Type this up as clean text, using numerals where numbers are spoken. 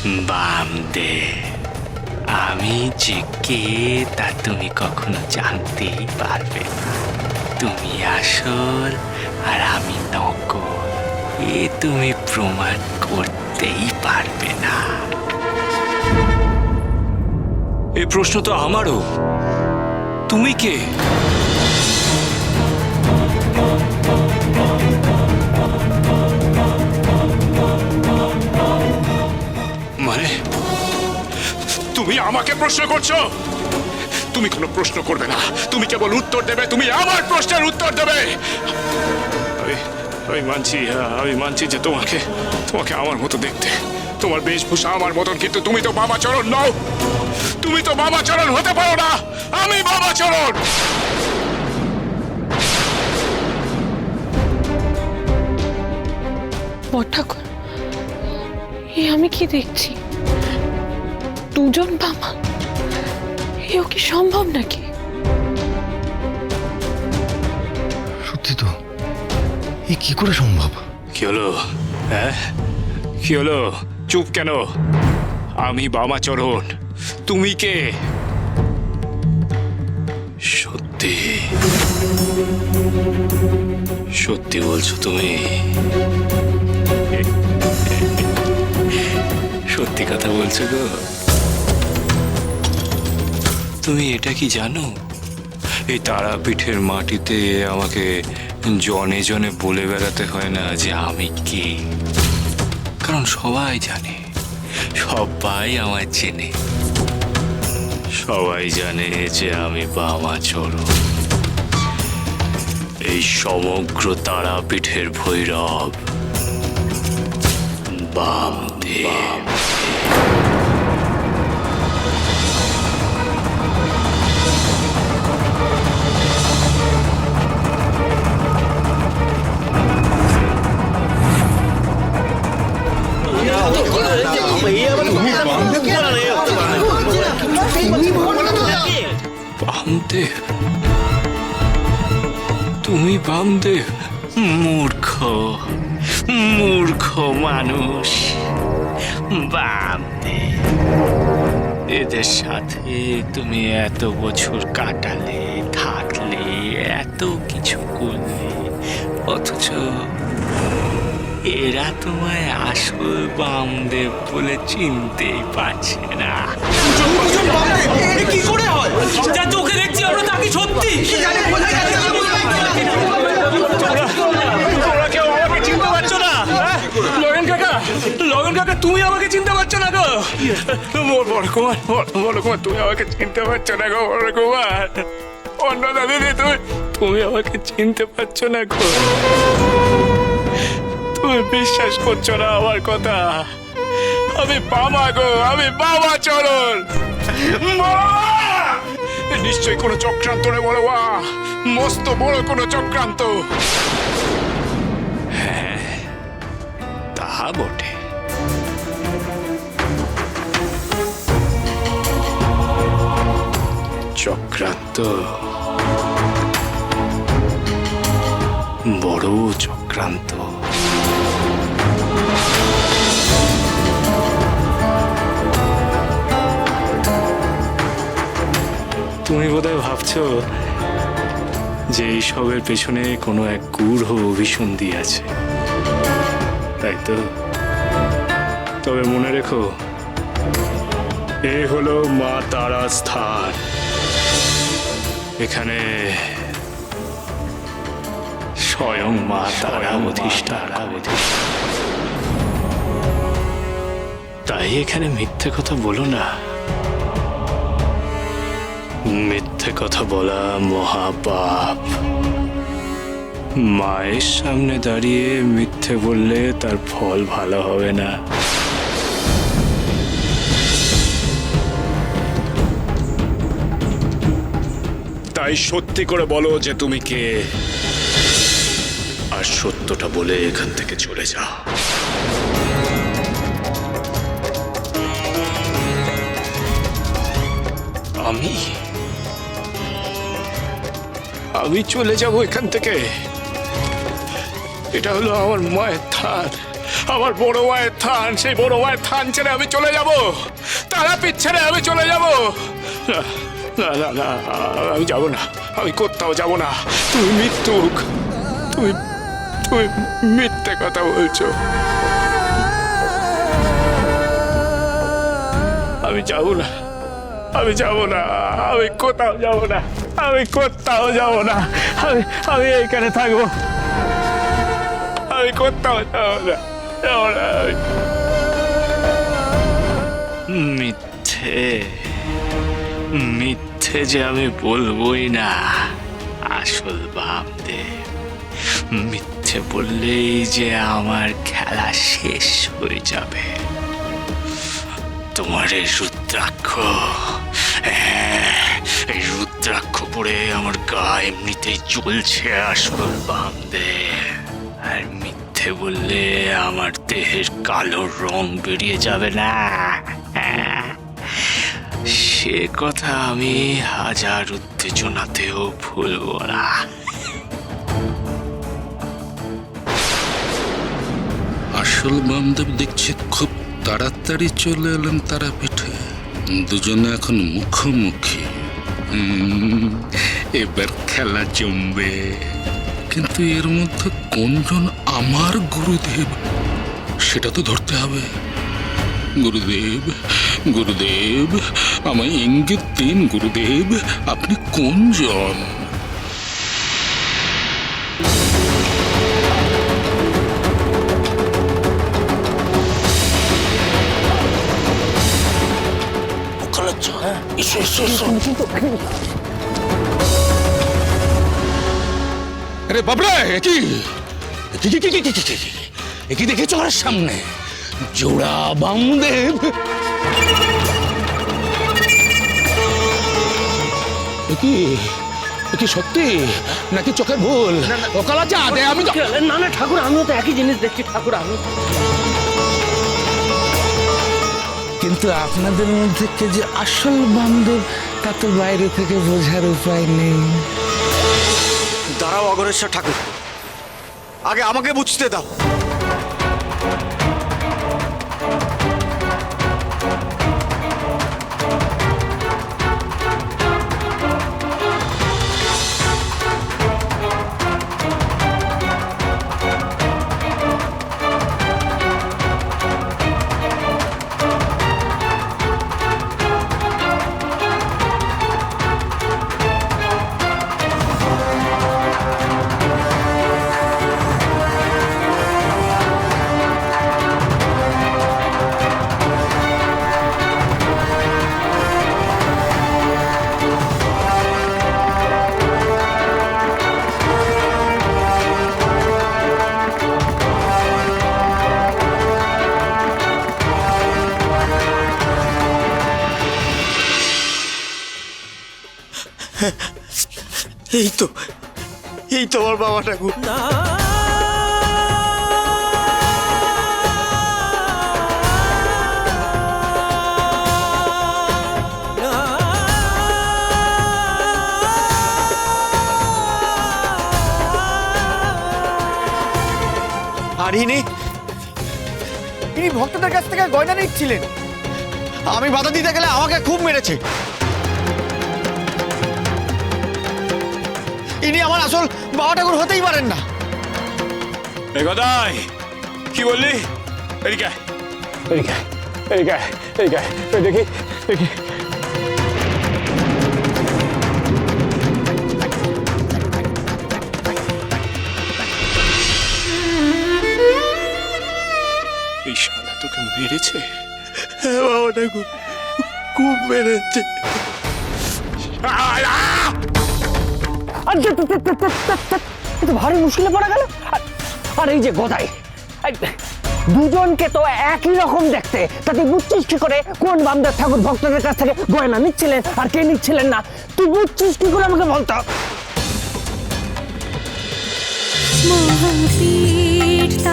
বামদেব, আমি যে কে তা তুমি কখনো জানতেই পারবে না। তুমি আসল আর আমি নকল, এ তুমি প্রমাণ করতেই পারবে না। এই প্রশ্ন তো আমারও। তুমি কে? মানে তুমি আমাকে প্রশ্ন করছো? তুমি কোনো প্রশ্ন করবে না, তুমি কেবল উত্তর দেবে, তুমি আমার প্রশ্নের উত্তর দেবে। আমি মানছি যে তোমাকে আমার মতো দেখতে, তোমার বেশভূষা আমার মতন, কিন্তু তুমি তো বামাচরণ নও। তুমি তো বামাচরণ হতে পারো না। আমি বামাচরণ। ঠাকুর, এ আমি কি দেখছি? দুজন বামা, এও কি সম্ভব নাকি? সত্যি তো, এ কি করে সম্ভব? কি হলো? হ্যাঁ, কি হলো? চুপ কেন? আমি বামাচরণ, তুমি কে? সত্যি সত্যি বলছো তুমি? সত্যি কথা বলছো গো? তুমি এটা কি জানো, এই তারাপীঠের মাটিতে আমাকে জনে জনে বলে বেড়াতে হয় না যে আমি কে। কারণ সবাই জানে, সবাই আমায় চেনে, সবাই জানে যে আমি বামাচরণ, এই সমগ্র তারাপীঠের ভৈরব বামদেব। বামদেব, তুমি বামদেব? মূর্খ মূর্খ মানুষ। বামদেব, এদের সাথে তুমি এত বছর কাটালে, থাকলে, এত কিছু করলে, অথচ এরা তোমায় আসল বামদেব বলে চিনতেই পারছে না। কি করে হয়? যা চোখে দেখছি আমরা তা কি সত্যি? তোমরা কেউ আমাকে চিনতে পারছো না? লগন কাকা, তুমি আমাকে চিনতে পারছো না গো? বড় কুমার, তুমি আমাকে চিনতে পারছো না গো? বড় কুমার, অন্নদা দিদি, তুমি আমাকে চিনতে পারছো না গো? তুমি বিশ্বাস করছো না আমার কথা? আমি বাবা গো, আমি বামাচরণ। নিশ্চয়ই কোনো চক্রান্ত রে বড় বা, মস্ত বড় কোনো চক্রান্ত। তা বটে। চক্রান্ত, বড় চক্রান্ত। তুমি বোধহয় ভাবছো যে এইসবের পেছনে কোনো এক গূঢ় অভিসন্ধি আছে, তাই তো? তবে মনে রেখো, এ হলো মা তারা স্থান। এখানে স্বয়ং মা তারা অধিষ্ঠাতা। তাই এখানে মিথ্যে কথা বলো না। মিথ্যে কথা বলা মহাপাপ। মায়ের সামনে দাঁড়িয়ে মিথ্যে বললে তার ফল ভালো হবে না। তাই সত্যি করে বলো যে তুমি কে, আর সত্যটা বলে এখান থেকে চলে যাও। আমি চলে যাব এখান থেকে? এটা হলো আমার মায়ের ধার, আমার বড় মায়ের থান, সেই বড় মায়ের থান ছেড়ে আমি চলে যাব, তারাপীঠ ছেড়ে আমি চলে যাব? না না না না, আমি যাব না, আমি কোথাও যাব না। তুমি মৃত্যুক, তুমি তুমি মিথ্যে কথা বলছো। আমি যাব না, আমি যাব না, আমি কোথাও যাব না, আমি কোথাও যাব না, আমি এইখানে থাকবো, আমি কোথাও যাব না, যাব না। মিথ্যে মিথ্যে যে আমি বলবোই না আসল বামদেব। মিথ্যে বললেই যে আমার খেলা শেষ হয়ে যাবে। তোমার এই রুদ্রাক্ষ, এই রুদ্রাক্ষ পরে আমার গা এমনিতেই জ্বলছে আসল বামদেব। আর মিথ্যে বললে আমার দেহের কালো রং বেরিয়ে যাবে না। সে কথা আমি হাজার উত্তেজনাতেও ভুলব না। আসল বামদেব দেখছি খুব তাড়াতাড়ি চলে এলেন তারাপীঠে। দুজনে এখন মুখোমুখি। এবার খেলা জমবে। কিন্তু এর মধ্যে কোনজন আমার গুরুদেব সেটা তো ধরতে হবে। গুরুদেব, গুরুদেব, আমায় ইঙ্গিত দিন গুরুদেব, আপনি কোনজন? আরে বাবরে, কি কি কি কি কি কি কি কি দেখেছো আমার সামনে? জোড়া বামদেব। কি কি সত্যি নাকি চোখের ভুল? ওকালা চা দে, আমি না না ঠাকুর, আমিও তো একই জিনিস দেখছি ঠাকুর। আমি কিন্তু আপনাদের মধ্যে কে যে আসল বামদেব তা তো বাইরে থেকে বোঝার উপায় নেই। দাঁড়াও অগরেশ্বর ঠাকুর, আগে আমাকে বুঝতে দাও। এই তো আমার বাবা ঠাকুর। আর ইনি ভক্তদের কাছ থেকে গয়না নিচ্ছিলেন। আমি বাধা দিতে গেলে আমাকে খুব মেরেছে। ইনি আমার আসল বাবা ঠাকুর হতেই পারেন না। গদাই, কি বললি? এদিকে এদিকে এদিকে এদিকে দেখি দেখি। এই শালা তোকে মেরেছে? হ্যাঁ বাবা ঠাকুর, খুব মেরেছে। ভারী মুশকিলে পড়া গেল। আর এই যে গদাই, দুজনকে তো একই রকম দেখতে, তাতে বুঝছিস কি করে কোন বামদেব ঠাকুর ভক্তদের কাছ থেকে গয়না নিচ্ছিলেন আর কে নিচ্ছিলেন না? তুই বুঝছিস কি করে আমাকে বলতো? মহাপীঠ